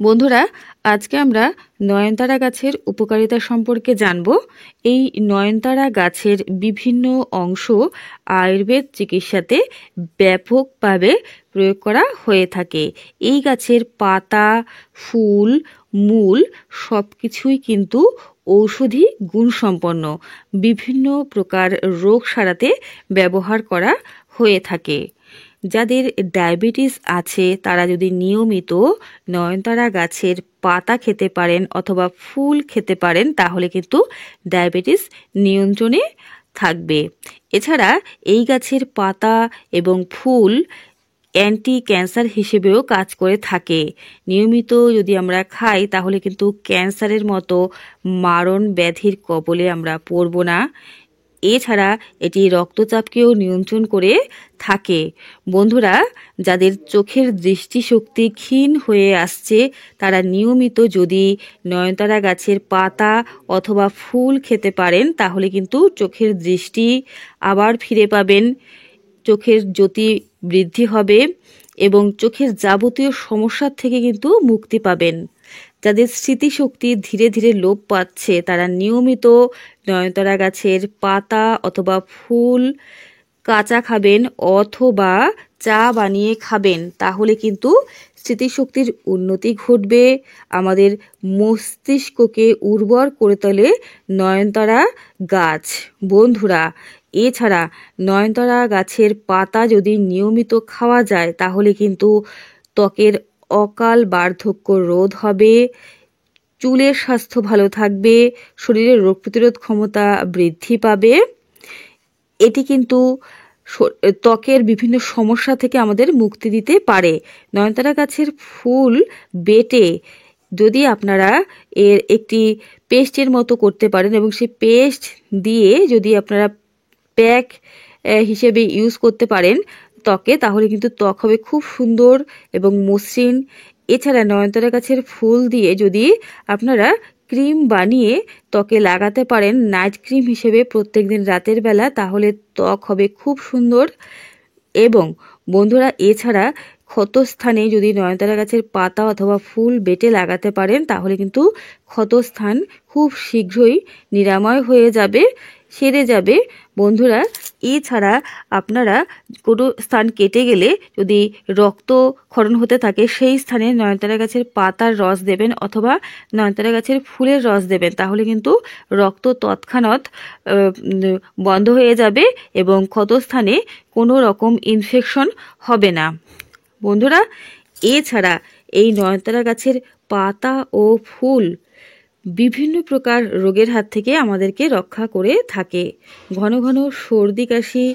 বন্ধুরা, আজকে আমরা নয়নতারা গাছের উপকারিতা সম্পর্কে জানব। এই নয়নতারা গাছের বিভিন্ন অংশ আয়ুর্বেদ চিকিৎসাতে ব্যাপকভাবে প্রয়োগ করা হয়ে থাকে। এই গাছের পাতা, ফুল, মূল সব কিছুই কিন্তু ঔষধি গুণসম্পন্ন। বিভিন্ন প্রকার রোগ সারাতে ব্যবহার করা হয়ে থাকে। যাদের ডায়াবেটিস আছে তারা যদি নিয়মিত নয়নতারা গাছের পাতা খেতে পারেন অথবা ফুল খেতে পারেন তাহলে কিন্তু ডায়াবেটিস নিয়ন্ত্রণে থাকবে। এছাড়া এই গাছের পাতা এবং ফুল অ্যান্টি ক্যান্সার হিসেবেও কাজ করে থাকে। নিয়মিত যদি আমরা খাই তাহলে কিন্তু ক্যান্সারের মতো মারণ ব্যাধির কবলে আমরা পড়ব না। এছাড়া এটি রক্তচাপকেও নিয়ন্ত্রণ করে থাকে। বন্ধুরা, যাদের চোখের দৃষ্টিশক্তি ক্ষীণ হয়ে আসছে তারা নিয়মিত যদি নয়নতারা গাছের পাতা অথবা ফুল খেতে পারেন তাহলে কিন্তু চোখের দৃষ্টি আবার ফিরে পাবেন, চোখের জ্যোতি বৃদ্ধি হবে এবং চোখের যাবতীয় সমস্যার থেকে কিন্তু মুক্তি পাবেন। যাদের স্মৃতিশক্তি ধীরে ধীরে লোপ পাচ্ছে তারা নিয়মিত নয়নতারা গাছের পাতা অথবা ফুল কাঁচা খাবেন অথবা চা বানিয়ে খাবেন, তাহলে কিন্তু স্মৃতিশক্তির উন্নতি ঘটবে। আমাদের মস্তিষ্ককে উর্বর করে তোলে নয়নতারা গাছ। বন্ধুরা, এছাড়া নয়নতারা গাছের পাতা যদি নিয়মিত খাওয়া যায় তাহলে কিন্তু ত্বকের অকাল বার্ধক্য রোধ হবে, চুলের স্বাস্থ্য ভালো থাকবে, শরীরের রোগ প্রতিরোধ ক্ষমতা বৃদ্ধি পাবে। এটি কিন্তু ত্বকের বিভিন্ন সমস্যা থেকে আমাদের মুক্তি দিতে পারে। নয়নতারা গাছের ফুল বেটে যদি আপনারা এর একটি পেস্টের মতো করতে পারেন এবং সেই পেস্ট দিয়ে যদি আপনারা প্যাক হিসেবে ইউজ করতে পারেন ত্বকে, তাহলে কিন্তু ত্বক হবে খুব সুন্দর এবং মসৃণ। এছাড়া নয়নতারা গাছের ফুল দিয়ে যদি আপনারা ক্রিম বানিয়ে ত্বকে লাগাতে পারেন নাইট ক্রিম হিসেবে প্রত্যেকদিন রাতের বেলা, তাহলে ত্বক হবে খুব সুন্দর। এবং বন্ধুরা, এছাড়া ক্ষতস্থানে যদি নয়নতারা গাছের পাতা অথবা ফুল বেটে লাগাতে পারেন তাহলে কিন্তু ক্ষতস্থান খুব শীঘ্রই নিরাময় হয়ে যাবে, সেরে যাবে। বন্ধুরা, এছাড়া আপনারা কোনো স্থান কেটে গেলে যদি রক্তক্ষরণ হতে থাকে সেই স্থানে নয়নতারা গাছের পাতার রস দেবেন অথবা নয়নতারা গাছের ফুলের রস দেবেন, তাহলে কিন্তু রক্ত তৎক্ষণাৎ বন্ধ হয়ে যাবে এবং ক্ষতস্থানে কোনো রকম ইনফেকশন হবে না। বন্ধুরা, এছাড়া এই নয়নতারা গাছের পাতা ও ফুল বিভিন্ন প্রকার রোগের হাত থেকে আমাদেরকে রক্ষা করে থাকে। ঘন ঘন সর্দি কাশি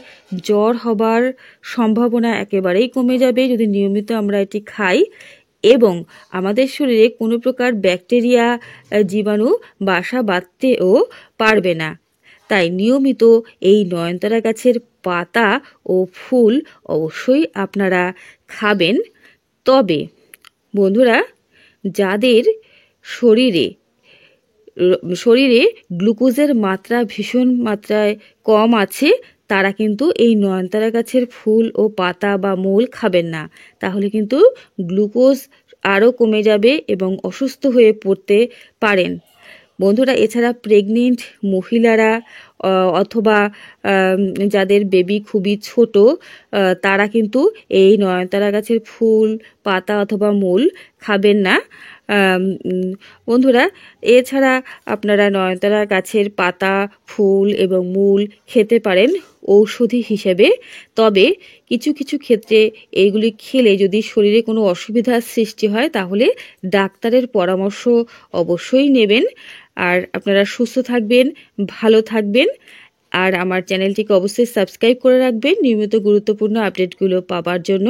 জ্বর হবার সম্ভাবনা একেবারেই কমে যাবে যদি নিয়মিত আমরা এটি খাই, এবং আমাদের শরীরে কোনো প্রকার ব্যাকটেরিয়া জীবাণু বাসা বাঁধতেও পারবে না। তাই নিয়মিত এই নয়নতারা গাছের পাতা ও ফুল অবশ্যই আপনারা খাবেন। তবে বন্ধুরা, যাদের শরীরে গ্লুকোজের মাত্রা ভীষণ মাত্রায় কম আছে তারা কিন্তু এই নয়নতারা গাছের ফুল ও পাতা বা মূল খাবেন না, তাহলে কিন্তু গ্লুকোজ আরও কমে যাবে এবং অসুস্থ হয়ে পড়তে পারেন। বন্ধুরা, এছাড়া প্রেগনেন্ট মহিলারা অথবা যাদের বেবি খুবই ছোট তারা কিন্তু এই নয়নতারা গাছের ফুল পাতা অথবা মূল খাবেন না। বন্ধুরা, এছাড়া আপনারা নয়নতারা গাছের পাতা ফুল এবং মূল খেতে পারেন ঔষধি হিসেবে। তবে কিছু কিছু ক্ষেত্রে এইগুলি খেলে যদি শরীরে কোনো অসুবিধার সৃষ্টি হয় তাহলে ডাক্তারের পরামর্শ অবশ্যই নেবেন। আর আপনারা সুস্থ থাকবেন, ভালো থাকবেন। আর আমার চ্যানেলটিকে অবশ্যই সাবস্ক্রাইব করে রাখবেন নিয়মিত গুরুত্বপূর্ণ আপডেটগুলো পাওয়ার জন্য।